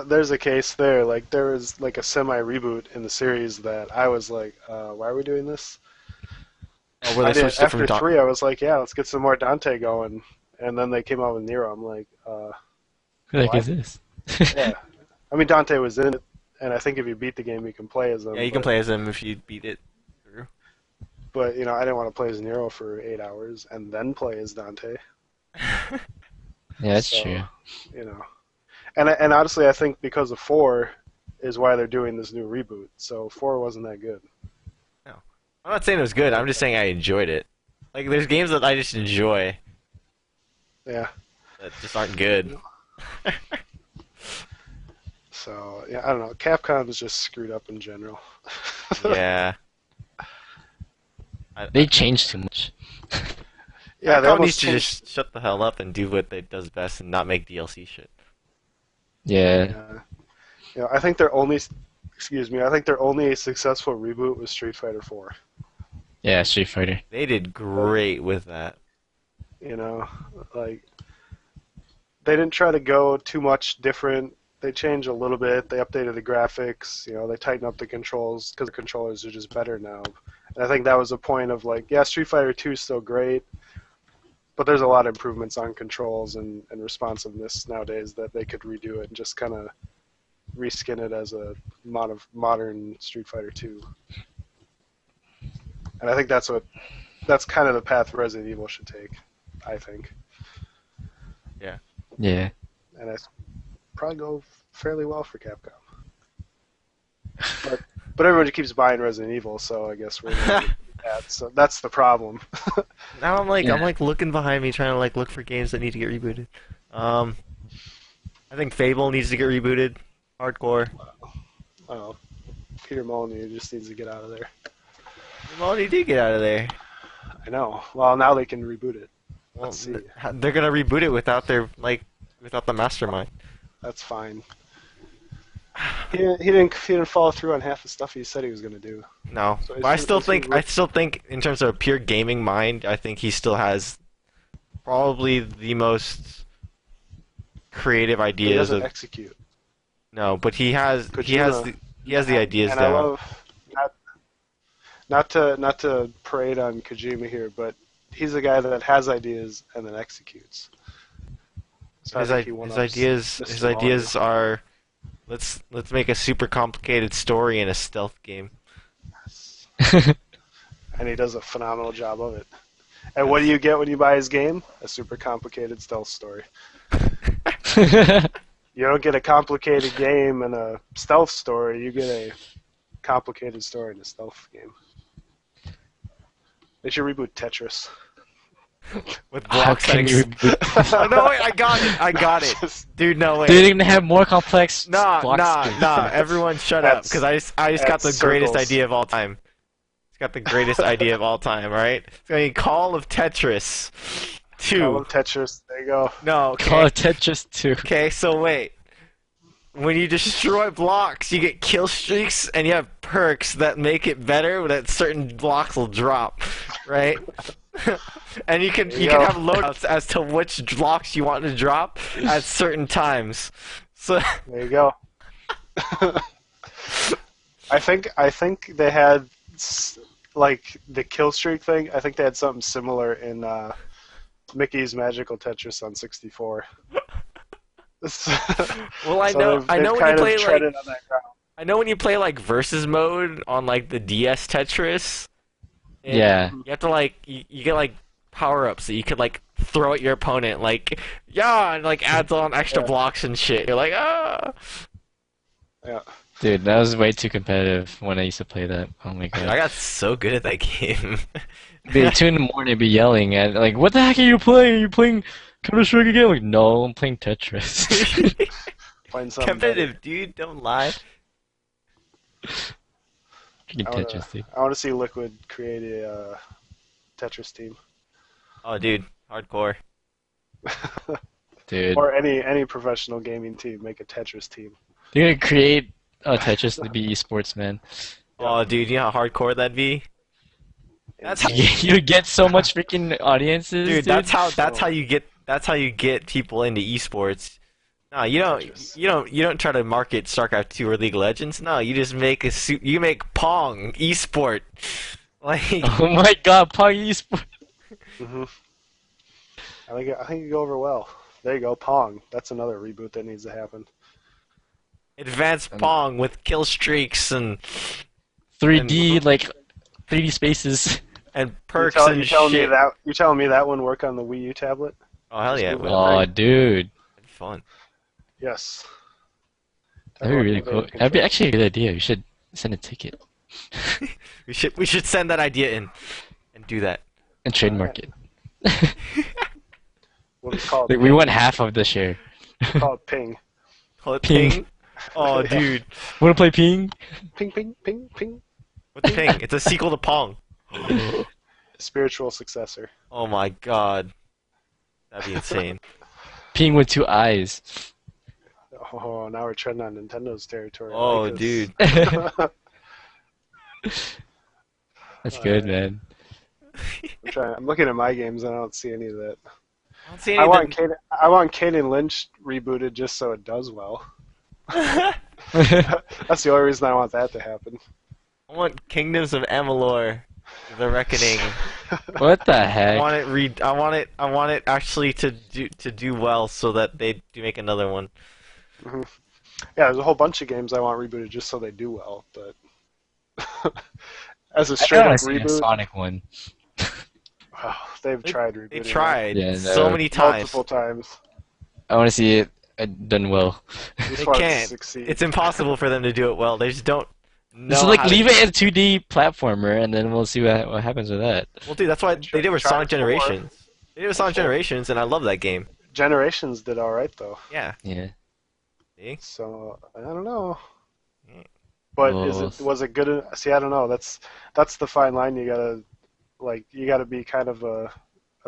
there's a case there. Like there was like a semi reboot in the series that I was like, why are we doing this? Oh, where I they did switched it from after 3. I was like, yeah, let's get some more Dante going. And then they came out with Nero. I'm like, Who the heck why? is this? Yeah. I mean, Dante was in it, and I think if you beat the game, you can play as him. Yeah, you can play as him if you beat it through. But I didn't want to play as Nero for 8 hours and then play as Dante. Yeah, that's So, true. You know, and honestly, I think because of 4 is why they're doing this new reboot. So 4 wasn't that good. No. I'm not saying it was good. I'm just saying I enjoyed it. Like, there's games that I just enjoy Yeah. that just aren't good. So yeah, I don't know. Capcom is just screwed up in general. Yeah. They changed too much. Yeah, they Capcom almost needs to changed. just shut the hell up and do what they does best and not make DLC shit. Yeah. I think their only, excuse me, I think their only successful reboot was Street Fighter 4. Yeah, Street Fighter. They did great with that. Like they didn't try to go too much different. They changed a little bit. They updated the graphics. They tightened up the controls because the controllers are just better now. And I think that was a point of like, yeah, Street Fighter 2 is still great, but there's a lot of improvements on controls and responsiveness nowadays that they could redo it and just kind of reskin it as a modern Street Fighter 2. And I think that's kind of the path Resident Evil should take, I think. Yeah. And it's probably go fairly well for Capcom. But everyone just keeps buying Resident Evil, so I guess we're gonna do that. So that's the problem. Now I'm Yeah. like looking behind me trying to like look for games that need to get rebooted. I think Fable needs to get rebooted. Hardcore. Oh, Peter Molyneux just needs to get out of there. Well, he did get out of there. I know. Well, now they can reboot it. Well, Let's see. they're gonna reboot it without without the mastermind. That's fine. He didn't follow through on half the stuff he said he was going to do. No, So but I it's- still it's think really- in terms of a pure gaming mind, I think he still has probably the most creative He ideas doesn't of execute. no, but he has Kojima. he has the ideas And down. I love not to parade on Kojima here, but he's a guy that has ideas and then executes. So I think he one-ups Mr. His ideas are let's make a super complicated story in a stealth game. Molyneux. And he does a phenomenal job of it. And what do you get when you buy his game? A super complicated stealth story. You don't get a complicated game and a stealth story. You get a complicated story in a stealth game. They should reboot Tetris. With How block can settings. you reboot? Oh, no, wait, I got it. Dude, no, wait. They're gonna have more complex block Nah. schemes. Everyone shut up, That's- because I just got the that's greatest circles. idea of all time. It's got the greatest idea of all time, right? It's going to be Call of Tetris 2. Call of Tetris. There you go. No, Call okay. of Tetris 2. Okay, so wait. When you destroy blocks, you get kill streaks, and you have perks that make it better, that certain blocks will drop, right? And you can There you go. have loadouts as to which blocks you want to drop at certain times. So There you go. I think they had like the kill streak thing. I think they had something similar in Mickey's Magical Tetris on 64. well, I So know they've when you kind of play treaded like on that ground. I know when you play like versus mode on like the DS Tetris. and Yeah. You have to like you get like power ups that you could like throw at your opponent, like yeah, and like adds on extra Yeah. blocks and shit. You're like ah. Yeah. Dude, that was way too competitive when I used to play that. Oh my I god. got so good at that game. Be 2 in the morning, be yelling at like, what the heck are you playing? Are you playing Counter-Strike again? Like, no, I'm playing Tetris. Playing something Competitive, dude. Don't lie. Freaking I wanna- Tetris, dude. I want to see Liquid create a Tetris team, Oh, dude, hardcore. Dude. or any professional gaming team make a Tetris team. They're gonna create Tetris to be esports, man. Oh, dude, you know how hardcore that'd be? That's how, You get so much freaking audiences, dude. dude. That's how you get people into esports. No, Tetris. you don't try to market StarCraft 2 or League of Legends. No, you just make you make Pong esport. Like, Oh my god, Pong esports. Hmm. I think you go over well. There you go, Pong. That's another reboot that needs to happen. advanced Pong with kill streaks and 3D, like 3D spaces. perks You and telling me shit. that you telling me that wouldn't work on the Wii U tablet? Oh hell yeah, Just move well, Oh, dude. fun. Yes. That'd be really cool. That'd be actually a good idea. We should send a ticket We should send that idea in and do that. and trademark it. What is it called? Like, we want half of the share. Call it Ping. Call it Ping. Ping. Oh, Yeah. dude, Wanna play Ping? Ping, ping, ping, ping. what's Ping? It's a sequel to Pong. Spiritual successor. Oh my god, that'd be insane. Ping with 2 eyes. Oh, now we're treading on Nintendo's territory. I Oh, like this. dude. That's good, man. I'm looking at my games and I don't see any of that. I don't see I want anything. I want Kane and Lynch rebooted just so it does well. That's the only reason I want that to happen. I want Kingdoms of Amalur, The Reckoning. What the I heck? want it I want it actually to do well so that they do make another one. Yeah, there's a whole bunch of games I want rebooted just so they do well, but as a I straight wanna up see a reboot, Sonic one. they've tried rebooting They it tried Yeah, so no. many times. multiple times. I want to see it done well. Just They want it to can't. succeed. It's impossible for them to do it well. They just don't know. So like how leave to... it as 2D platformer, and then we'll see what happens with that. Well, dude, that's why they did with Tried Sonic before. Generations. They did with Sonic Generations, and I love that game. Generations did all right though, Yeah. Yeah. See? so I don't know. Yeah. But Well, was it good? See, I don't know. That's the fine line. You gotta be kind of a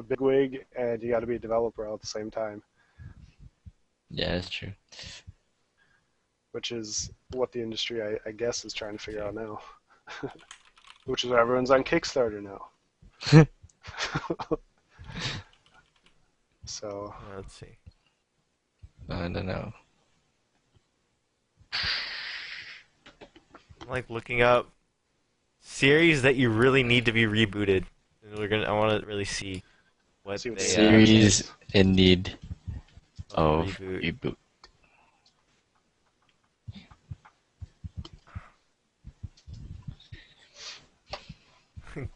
bigwig, and you gotta be a developer all at the same time, Yeah, that's true. which is what the industry, I guess, is trying to figure out now. Which is why everyone's on Kickstarter now. So Let's see. I don't know. I'm like looking up series that you really need to be rebooted. And I want to really see what See what they they Series in need of reboot. reboot.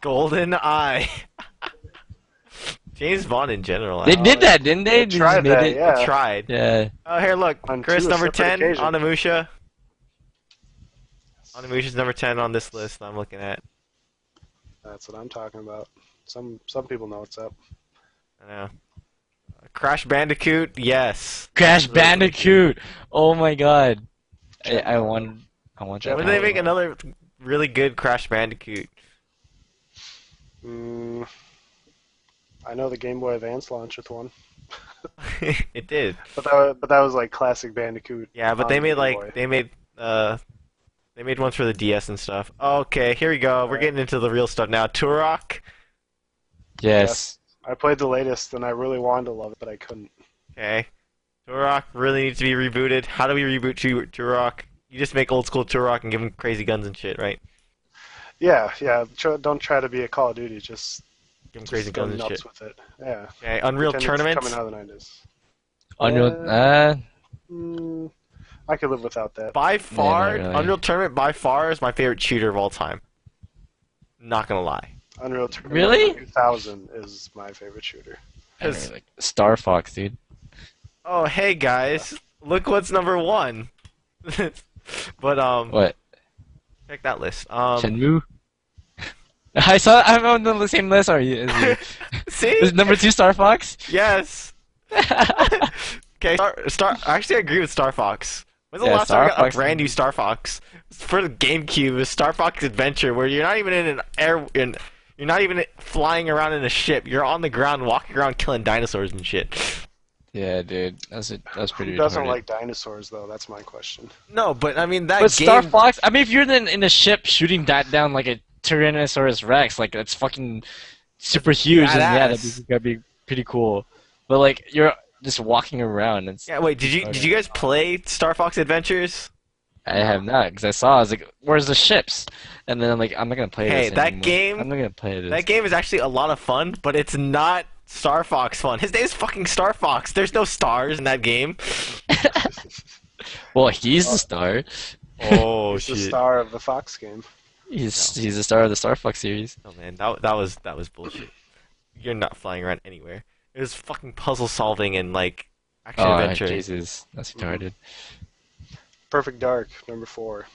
Golden Eye. James Bond in general. They did that, didn't they? They just tried made that, it. yeah. They tried. Yeah. Oh, here, look. On Chris, two number separate 10, occasions. Onimusha. Onimusha's number 10 on this list I'm looking at. That's what I'm talking about. Some people know what's up. I know. Crash Bandicoot, yes. Crash Absolutely. Bandicoot. Oh my god. I want that. When do they make another really good Crash Bandicoot? I know the Game Boy Advance launched with one, It did. but that was like classic Bandicoot. Yeah, but on they the made Game Boy. they made ones for the DS and stuff. Okay, here we go. We're Alright. getting into the real stuff now. Turok. Yes. I played the latest, and I really wanted to love it, but I couldn't. Okay. Turok really needs to be rebooted. How do we reboot Turok? You just make old school Turok and give him crazy guns and shit, right? Yeah. Don't try to be a Call of Duty. Just Give him crazy go guns and nuts shit. with it. Yeah. Okay, Unreal Pretend it's Tournament. coming out of the 90s. Unreal. I could live without that. By far, not really. Unreal Tournament by far is my favorite shooter of all time. Not gonna lie. Unreal Tournament Really? 2000 is my favorite shooter. Cause, Like Star Fox, dude. oh hey guys, look what's number 1. But What? check that list. Shenmue? I'm on the same list as you. See? Is number 2 Star Fox? Yes. Okay, Actually, I agree with Star Fox. When's the Yeah, last time I Star got a Fox- brand new Star Fox? For the GameCube, it was Star Fox Adventure, where you're not even in an you're not even flying around in a ship. You're on the ground, walking around, killing dinosaurs and shit. Yeah, dude, that's Who pretty doesn't retarded. like dinosaurs though? That's my question. No, but I mean that But Star game. Fox, I mean, if you're in a ship shooting that down like a Tyrannosaurus Rex, like that's fucking That's super huge, and yeah, badass. that'd be pretty cool. But like you're just walking around, it's Yeah, wait, did retarded. you guys play Star Fox Adventures? I have not, because I saw, I was like, where's the ships? And then I'm like, I'm not gonna play Hey, this anymore. I'm not gonna play that this. game is actually a lot of fun, but it's not Star Fox fun. His name's fucking Star Fox. There's no stars in that game. Well, he's the Oh, star. Oh he's the shit. star of the Fox game. He's the star of the Star Fox series. Oh man, that was bullshit. You're not flying around anywhere. It was fucking puzzle solving and like action Oh, adventure. Jesus, that's retarded. Perfect Dark, number 4.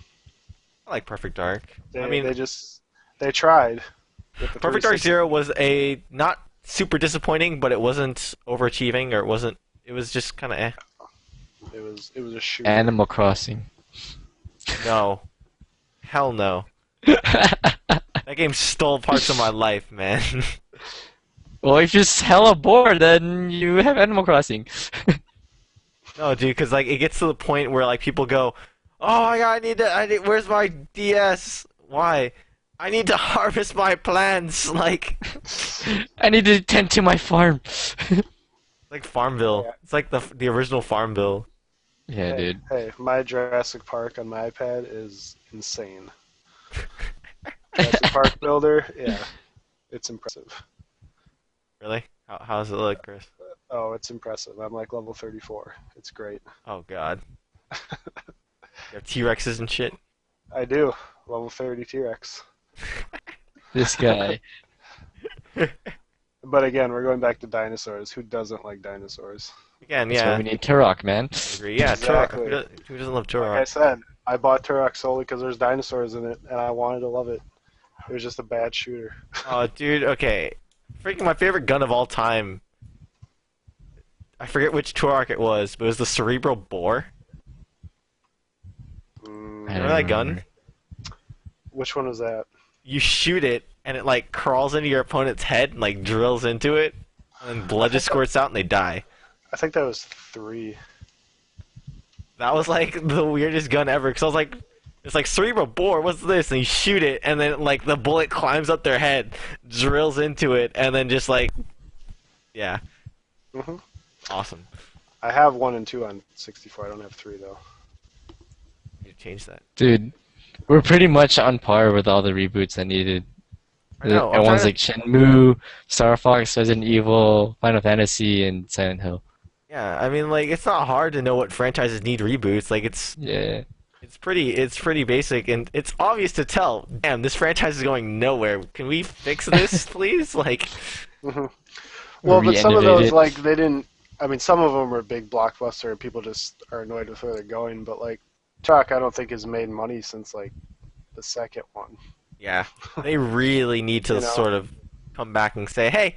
I like Perfect Dark. They, I mean, they tried with the Perfect Dark 360. Zero was a not super disappointing, but it wasn't overachieving or it wasn't. It was just kind of eh. It was a shooter. Animal Crossing. No, hell no. That game stole parts of my life, man. Well, if you're hella bored, then you have Animal Crossing. No, dude, because like it gets to the point where like people go, "Oh my god, I need, where's my DS? Why? I need to harvest my plants." Like, I need to tend to my farm. like Farmville. Yeah. It's like the original Farmville. Yeah, Hey, dude. hey, my Jurassic Park on my iPad is insane. Jurassic Park Builder, yeah, it's impressive. Really? How does it look, Chris? Oh, it's impressive. I'm like level 34. It's great. Oh god, you have T-Rexes and shit. I do. Level 30 T-Rex. This guy. But again, we're going back to dinosaurs. Who doesn't like dinosaurs? Again, That's why yeah, we need Turok, man. I agree. Yeah, Exactly. Turok. Who doesn't love Like I Turok? said, I bought Turok solely because there's dinosaurs in it, and I wanted to love it. It was just a bad shooter. Oh, dude. Okay, freaking my favorite gun of all time. I forget which Turok it was, but it was the Cerebral Boar. Remember that gun? remember. Which one was that? You shoot it, and it like crawls into your opponent's head and like drills into it, and then blood just squirts out and they die. I think that was 3. That was like the weirdest gun ever, because I was like, it's like Cerebral Boar, what's this? And you shoot it, and then like the bullet climbs up their head, drills into it, and then just like, yeah, hmm awesome. I have 1 and 2 on 64. I don't have 3 though. You change that. Dude, we're pretty much on par with all the reboots I needed. I know. And ones like Shenmue, Star Fox, Resident Evil, Final Fantasy, and Silent Hill. Yeah, I mean, like it's not hard to know what franchises need reboots. Like Yeah. it's pretty basic, and it's obvious to tell. Damn, this franchise is going nowhere. Can we fix this, please? Like, hmm Well, but some of Re-innovate those, it. like, they didn't. I mean, some of them were big blockbuster, and people just are annoyed with where they're going. But like, Chuck, I don't think has made money since like the second one. yeah, they really need to You know? sort of come back and say, hey,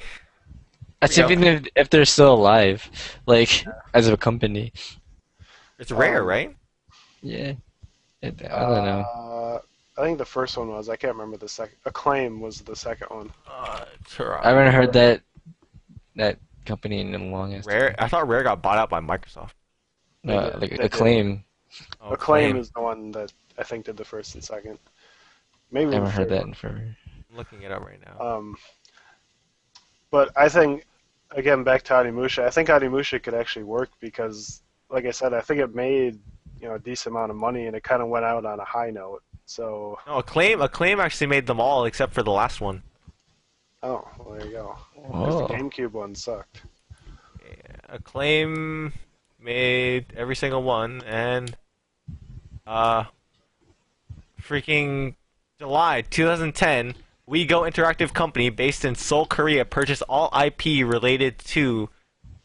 That's you know. even if they're still alive, like, as a company. It's rare, Um, right? Yeah. I don't know. I think the first one was. I can't remember the second. Acclaim was the second one. Sure. I haven't heard that company in a long ass Rare. I thought Rare got bought out by Microsoft. No, They like did. Acclaim. Oh, Acclaim is the one that I think did the first and second. Maybe I the haven't heard third that one. in forever. I'm looking it up right now. But I think, again, back to Onimusha, I think Onimusha could actually work because, like I said, I think it made a decent amount of money and it kind of went out on a high note. So, No, Acclaim actually made them all except for the last one. oh, well, there you go. Because Oh. the GameCube one sucked. Yeah, Acclaim made every single one, and freaking July 2010, WeGo Interactive Company based in Seoul, Korea, purchased all IP related to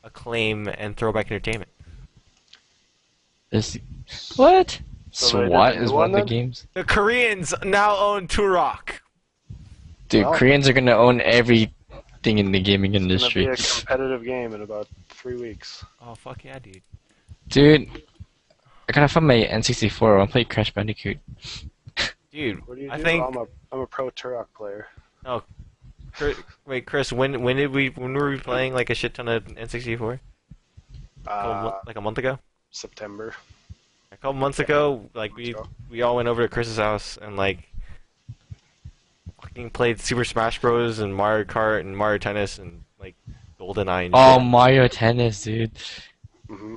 Acclaim and Throwback Entertainment. This, what? So they did SWAT the new is one one of the then? games? The Koreans now own Turok. Dude, Well- Koreans are gonna own everything in the gaming It's industry. going to be a competitive game in about 3 weeks. Oh fuck yeah, dude. Dude, I gotta find my N64. I wanna play Crash Bandicoot. Dude, What do you do? I think. I'm a pro Turok player. Wait, Chris, when were we playing like a shit ton of N64? Uh, Like a month ago. September. A couple months ago, like Months ago. we all went over to Chris's house and like fucking played Super Smash Bros. And Mario Kart and Mario Tennis and like GoldenEye and Oh, shit. Mario Tennis, dude. Hmm.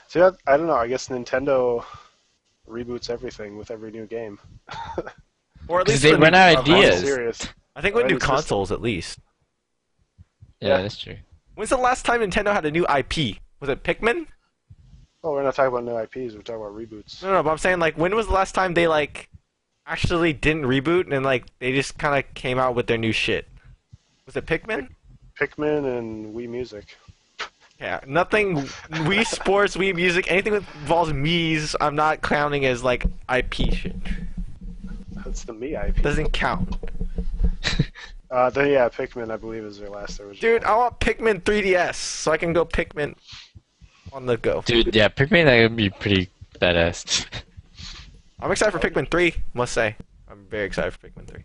See, I don't know. I guess Nintendo reboots everything with every new game. Or at Because least they for the run new, out of I'm being ideas. serious. I think with Right, new it's just- consoles at least. Yeah, Yeah. that's true. When's the last time Nintendo had a new IP? Was it Pikmin? Oh, we're not talking about new IPs. We're talking about reboots. No, but I'm saying like when was the last time they like actually didn't reboot and like they just kind of came out with their new shit? Was it Pikmin? Pikmin and Wii Music. Yeah, nothing. Wii Sports, Wii Music, anything that involves Mii's, I'm not counting as like IP shit. That's the Mii IP. Doesn't count. Then yeah, Pikmin I believe is their last original. Dude, I want Pikmin 3DS so I can go Pikmin on the go. Dude, yeah, Pikmin that would be pretty badass. I'm excited for Pikmin 3, must say. I'm very excited for Pikmin 3.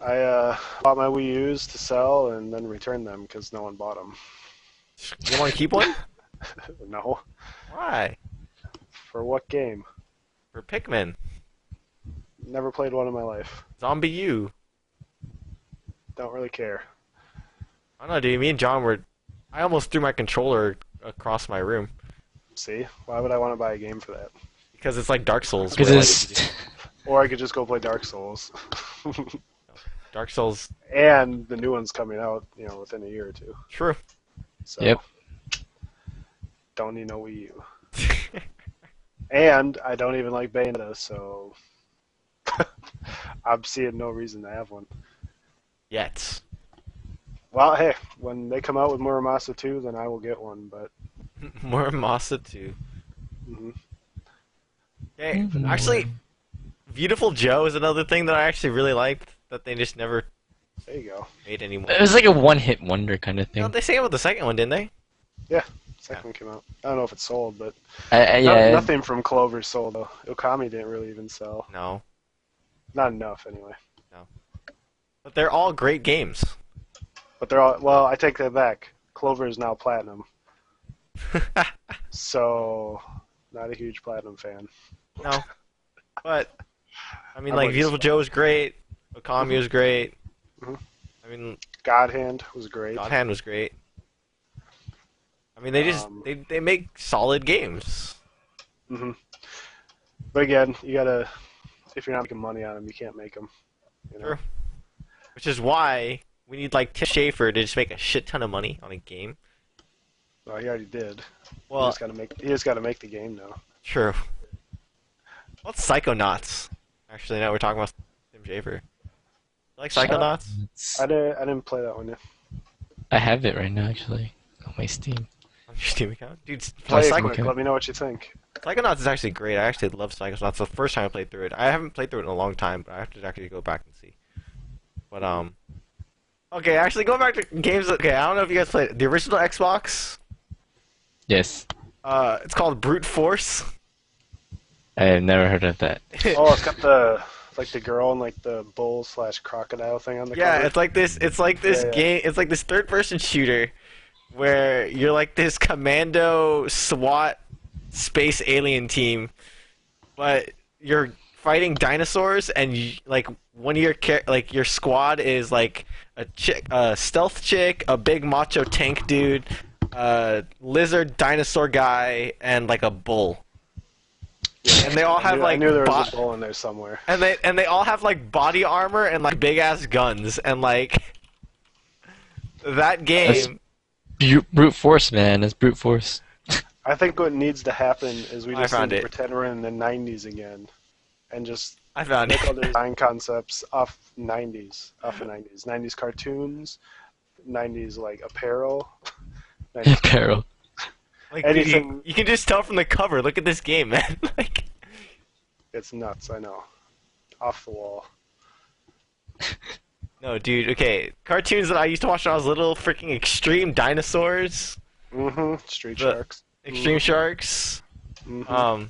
I bought my Wii U's to sell and then returned them because no one bought them. You want to keep one? No. Why? For what game? For Pikmin. Never played one in my life. Zombie U. Don't really care. I don't know, dude. Me and John were. I almost threw my controller across my room See? Why would I want to buy a game for that? because it's like Dark Souls. Because where, it's... Or I could just go play Dark Souls. Dark Souls. And the new one's coming out, within a year or two. True. So Yep. don't need no Wii U. And I don't even like Bayonetta, so I'm seeing no reason to have one. Yet. Well, hey, when they come out with Muramasa 2, then I will get one, but More Masa 2. mhm. Okay, actually, Beautiful Joe is another thing that I actually really liked that they just never There you go. made anymore. It was like a one-hit wonder kind of No, thing. they say about the second one, didn't they? Second one came out. I don't know if it sold, but Yeah, nothing from Clover sold, though. Okami didn't really even sell. No. Not enough, anyway. But they're all great games. But they're all, well, I take that back. Clover is now Platinum, so not a huge Platinum fan. No. But, I mean, How like, about Beautiful yourself? Joe is great. Okami was great. Mhm. I mean, God Hand was great. God Hand was great. I mean, they just, Um, they make solid games. hmm But again, you gotta, if you're not making money on them, you can't make them. True. Which is why we need, like, Tim Schafer to just make a shit ton of money on a game. Well, he already did. Well, He just gotta make the game now. true. What's Psychonauts? Actually, now we're talking about Tim Schafer. You like Psychonauts? I didn't play that one yet. I have it right now, actually, on my Steam. On your Steam account? Dude, Play it Psycho- quick. Let me know what you think. Psychonauts is actually great. I actually love Psychonauts. The first time I played through it. I haven't played through it in a long time, but I have to actually go back and see. But, okay, actually, going back to games. Okay, I don't know if you guys played it. The original Xbox, Yes. it's called Brute Force. I have never heard of that. Oh, it's got the girl and like the bull/crocodile thing on the Yeah, cover. it's like this Yeah, yeah. game. It's like this third-person shooter where you're like this commando SWAT space alien team, but you're fighting dinosaurs, and like one of your squad is like a stealth chick, a big macho tank dude, a lizard dinosaur guy, and like a bull. And they all have I like knew there was a bull in there somewhere. and they all have like body armor and like big ass guns, and like that game. Brute force, man. That's brute force. I think what needs to happen is we I just found need to it. pretend we're in the 90s again, and just I found make it. other design concepts off the 90s cartoons, 90s like apparel, 90s Apparel. Like, dude, anything. you can just tell from the cover. Look at this game, man. Like, It's nuts, I know. Off the wall. no, dude. Okay, cartoons that I used to watch when I was little. Freaking Extreme Dinosaurs, Street The- Sharks. Extreme Sharks. Mhm.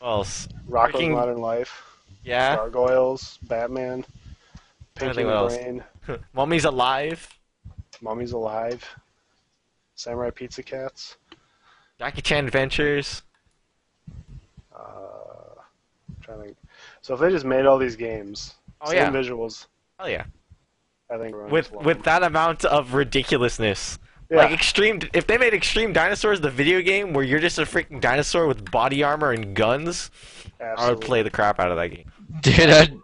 What else? Rocko's freaking- Modern Life. Yeah. Gargoyles. Batman. Trying to Pinky think and what the else. Brain. Mummy's Alive. Mummy's Alive. Samurai Pizza Cats. Jackie Chan Adventures. Trying to think. So if they just made all these games, Oh same yeah. visuals, Oh yeah. I think everyone With just love with them. that amount of ridiculousness. Yeah, Like if they made Extreme Dinosaurs the video game where you're just a freaking dinosaur with body armor and guns, I would absolutely. play the crap out of that game. Dude,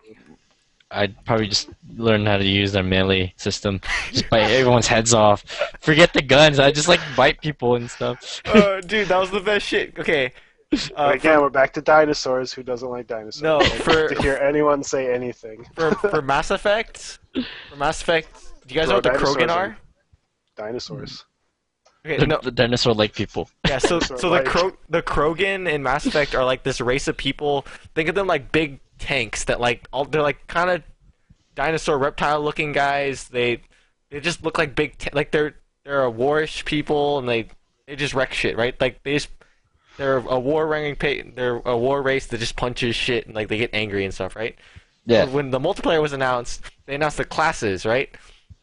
I'd probably just learn how to use their melee system. Just bite everyone's heads off. Forget the guns. I just like bite people and stuff. Dude, that was the best shit. Okay. But again, we're back to dinosaurs. Who doesn't like dinosaurs? No, I don't to hear anyone say anything. for Mass Effect, do you guys know what the Dinosaurs Krogan are? Dinosaurs. Okay, no, The dinosaur-like people. yeah. So Dinosaur-like. the Krogan in Mass Effect are like this race of people. Think of them like big tanks that they're like kind of dinosaur reptile looking guys. They just look like like they're a warish people and they just wreck shit, right? Like they're a they're a war race that just punches shit and like they get angry and stuff, right? Yeah. So when the multiplayer was announced, they announced the classes, right?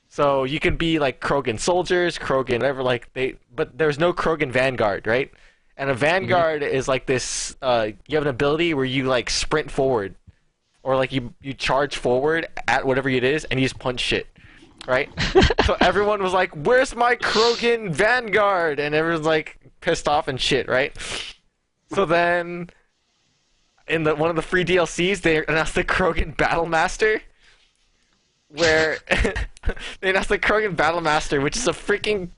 So you can be like Krogan soldiers, Krogan whatever, but there's no Krogan Vanguard, right? And a Vanguard is like this. You have an ability where you like sprint forward, or like you charge forward at whatever it is, and you just punch shit, right? So everyone was like, "Where's my Krogan Vanguard?" And everyone's like pissed off and shit, right? So then, in one of the free DLCs, they announced the Krogan Battle Master, where they announced the Krogan Battle Master, which is a freaking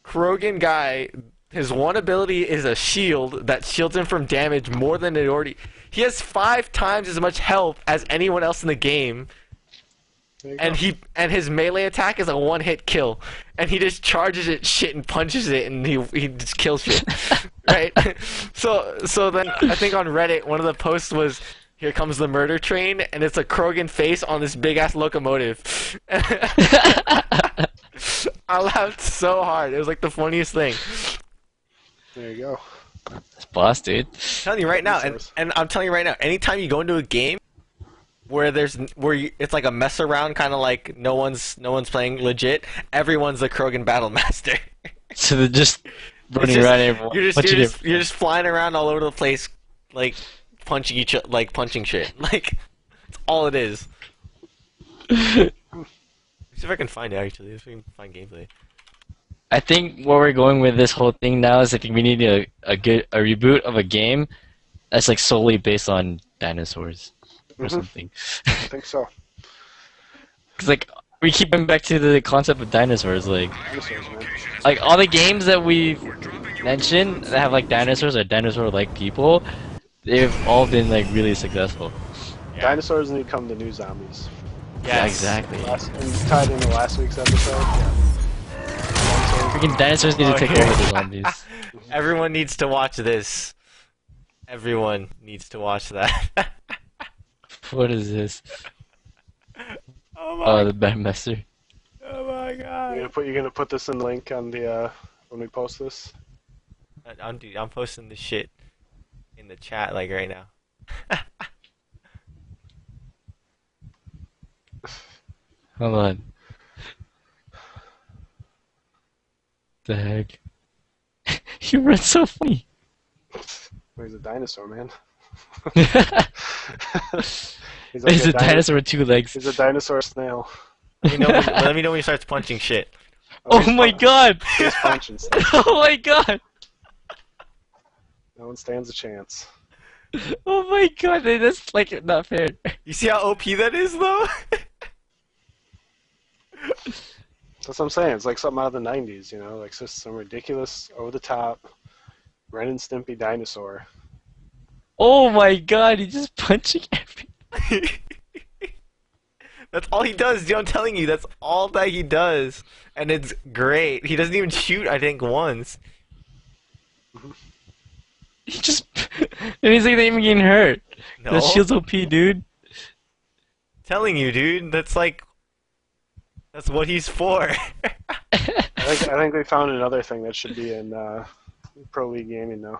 Krogan guy. His one ability is a shield that shields him from damage more than it already. He has 5 times as much health as anyone else in the game, and his melee attack is a one-hit kill, and he just charges it shit and punches it, and he just kills shit, right? So then I think on Reddit one of the posts was, "Here comes the murder train," and it's a Krogan face on this big ass locomotive. I laughed so hard. It was like the funniest thing. There you go. That's boss, dude. I'm telling you right now, and I'm telling you right now, anytime you go into a game where it's like a mess around, kind of like no one's playing legit, everyone's the Krogan Battle Master. So they're just running around everyone. You're just flying around all over the place, like punching shit. Like that's all it is. See if I can find it actually. If I can find gameplay. I think where we're going with this whole thing now is I think we need a reboot of a game that's like solely based on dinosaurs or something. I think so. Cause like we keep going back to the concept of dinosaurs, Dinosaurs, man. like all the games that we've mentioned that have like dinosaurs or dinosaur-like people, they've all been like really successful. Dinosaurs need to come to new zombies. Yeah, exactly. And tied into last week's episode. Yeah. Freaking dinosaurs need to take over the zombies. Everyone needs to watch this. Everyone needs to watch that. What is this? Oh The Bandmaster. my god. You're gonna put this in the link on the when we post this. I'm posting this shit in the chat like right now. Hold on. The heck? You run so funny. He's a dinosaur, man. He's He's a dinosaur with 2 legs. He's a dinosaur snail. Let me know when he starts punching shit. Oh my god! He's punching stuff. Oh my god! No one stands a chance. Oh my god, that's like not fair. You see how OP that is though? That's what I'm saying. It's like something out of the 90s, you know? Like just some ridiculous, over-the-top, Ren and Stimpy dinosaur. Oh my god, he's just punching everything. That's all he does, dude. I'm telling you, that's all that he does. And it's great. He doesn't even shoot, I think, once. He just. And he's like not even getting hurt. No. That shield's OP, dude. Telling you, dude. That's like. That's what he's for. I think we found another thing that should be in Pro League Gaming now.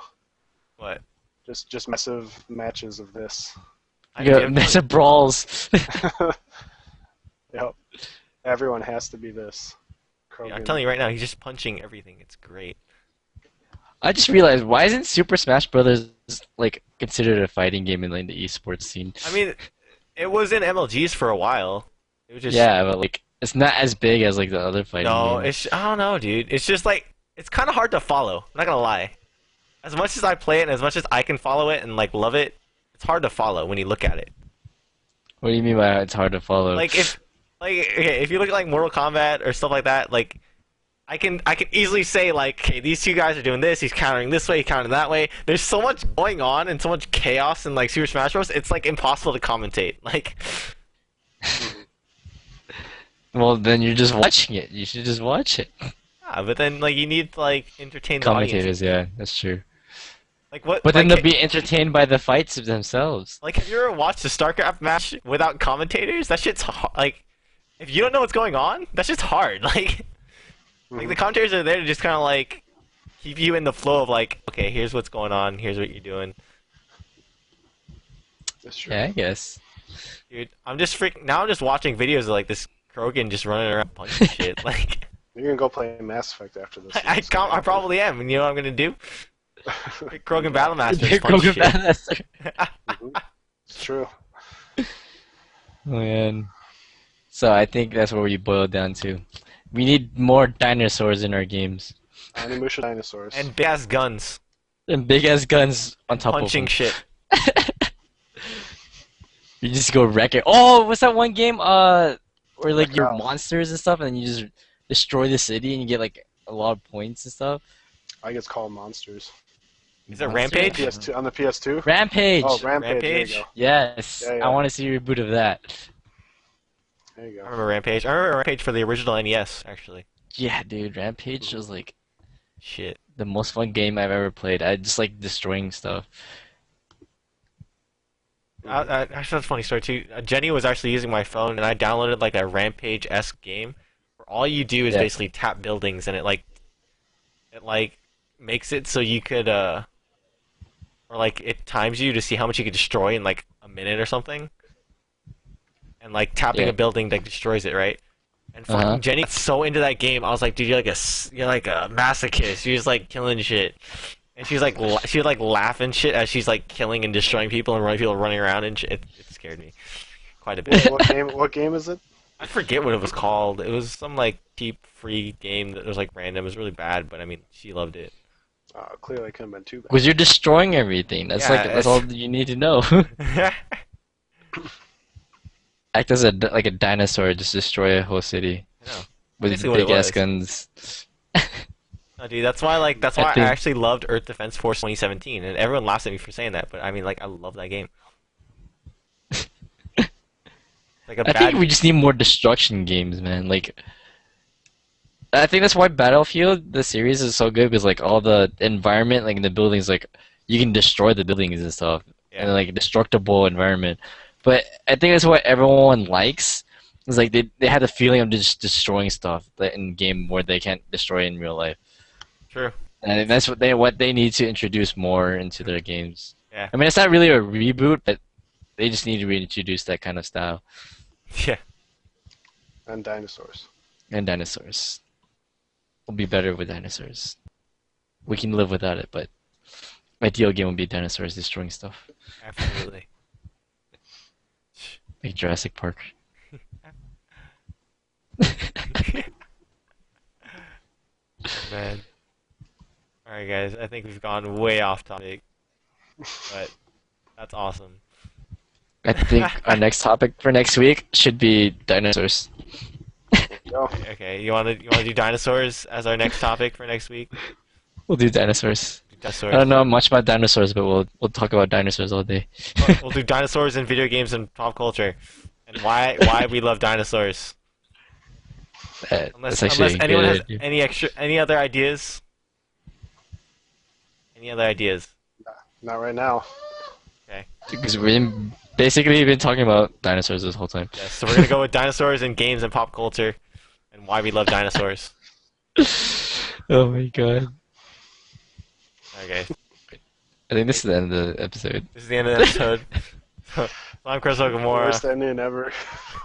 What? Just massive matches of this. Yeah, massive brawls. Yep. Everyone has to be this. Yeah, I'm Krogan. telling you right now, he's just punching everything. It's great. I just realized, why isn't Super Smash Brothers like considered a fighting game in like the esports scene? I mean, it was in MLGs for a while. It was just Yeah, but like it's not as big as like the other fighting no. games. I don't know, dude. It's just like it's kind of hard to follow. I'm not gonna lie. As much as I play it and as much as I can follow it and like love it, it's hard to follow when you look at it. What do you mean by it's hard to follow? Like if you look at like Mortal Kombat or stuff like that, like I can easily say like, okay, these two guys are doing this. He's countering this way, he's countering that way. There's so much going on and so much chaos in like Super Smash Bros. It's like impossible to commentate. Like, Well, then you're just watching it. You should just watch it. yeah, but then like you need to like entertain the audience. Commentators, yeah, that's true. Like what? But then like, they'll be entertained by the fights themselves. like have you ever watched a StarCraft match without commentators? That shit's like, if you don't know what's going on, that shit's hard. Like the commentators are there to just kind of like keep you in the flow of like, okay, here's what's going on, here's what you're doing. That's true. Yeah, I guess. Dude, I'm just watching videos of like this Krogan just running around punching shit. Like, You're gonna go play Mass Effect after this. I probably am. And you know what I'm gonna do? Big Krogan Battle Master Big punch Krogan shit. Battle Master. It's true. Oh man. So I think that's what we boil down to. We need more dinosaurs in our games. Animusha dinosaurs. And big ass guns, And big ass guns on top punching of shit. them. You just go wreck it. Oh, what's that one game? Where like you're Minecraft. monsters and stuff, and then you just destroy the city and you get like a lot of points and stuff. I think it's called Monsters. Is it Monster? Rampage? PS2 on the PS2. Rampage. Oh, Rampage. There Rampage? you go. Yes, Yeah, yeah. I want to see a reboot of that. There you I go. remember Rampage. I remember Rampage for the original NES, actually. Yeah, dude, Rampage was like Shit. the most fun game I've ever played. I just like destroying stuff. Actually, that's a funny story too. Jenny was actually using my phone, and I downloaded like a Rampage-esque game, where all you do is Yeah. basically tap buildings, and it makes it so you could or like it times you to see how much you could destroy in like a minute or something, and like tapping Yeah. a building like destroys it, right? And fucking Uh-huh. Jenny got so into that game, I was like, dude, you're like a masochist. You're just like killing shit. And she would like laugh and shit as she's like killing and destroying people and people running around and shit. It scared me quite a bit. What game is it? I forget what it was called. It was some like cheap free game that was like random. It was really bad, but I mean, she loved it. Clearly, it couldn't have been too bad. Because you're destroying everything. That's Yeah, that's all you need to know. Act as a dinosaur, just destroy a whole city know. with Basically what it big ass was. guns. No, dude, that's why I think- actually loved Earth Defense Force 2017, and everyone laughs at me for saying that, but I mean, like, I love that game. Like a I bad. think we just need more destruction games, man. Like, I think that's why Battlefield, the series, is so good because like all the environment, like in the buildings, like you can destroy the buildings and stuff, Yeah. and like destructible environment. But I think that's what everyone likes. It's like they had a feeling of just destroying stuff that in game where they can't destroy in real life. True. And that's what they need to introduce more into their games. Yeah. I mean, it's not really a reboot, but they just need to reintroduce that kind of style. Yeah. And dinosaurs. And dinosaurs. Will be better with dinosaurs. We can live without it, but ideal game would be dinosaurs destroying stuff. Absolutely. Like Jurassic Park. Man. Alright, guys, I think we've gone way off topic, but that's awesome. I think our next topic for next week should be dinosaurs. Go. Okay, you wanna do dinosaurs as our next topic for next week? We'll do dinosaurs. Dinosaurs. I don't know much about dinosaurs, but we'll talk about dinosaurs all day. We'll do dinosaurs in video games and pop culture, and why we love dinosaurs. That's actually Unless a anyone good has idea. any other ideas? Any other ideas? Not right now. Okay. Because we've basically been talking about dinosaurs this whole time. Yes. So we're gonna go with dinosaurs in games and pop culture, and why we love dinosaurs. Oh my god. Okay. I think this is the end of the episode. This is the end of the episode. I'm Chris Worst Okamura. ending ever.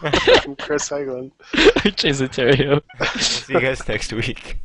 I'm Chris Hegland. Chase Ontario. We'll see you guys next week.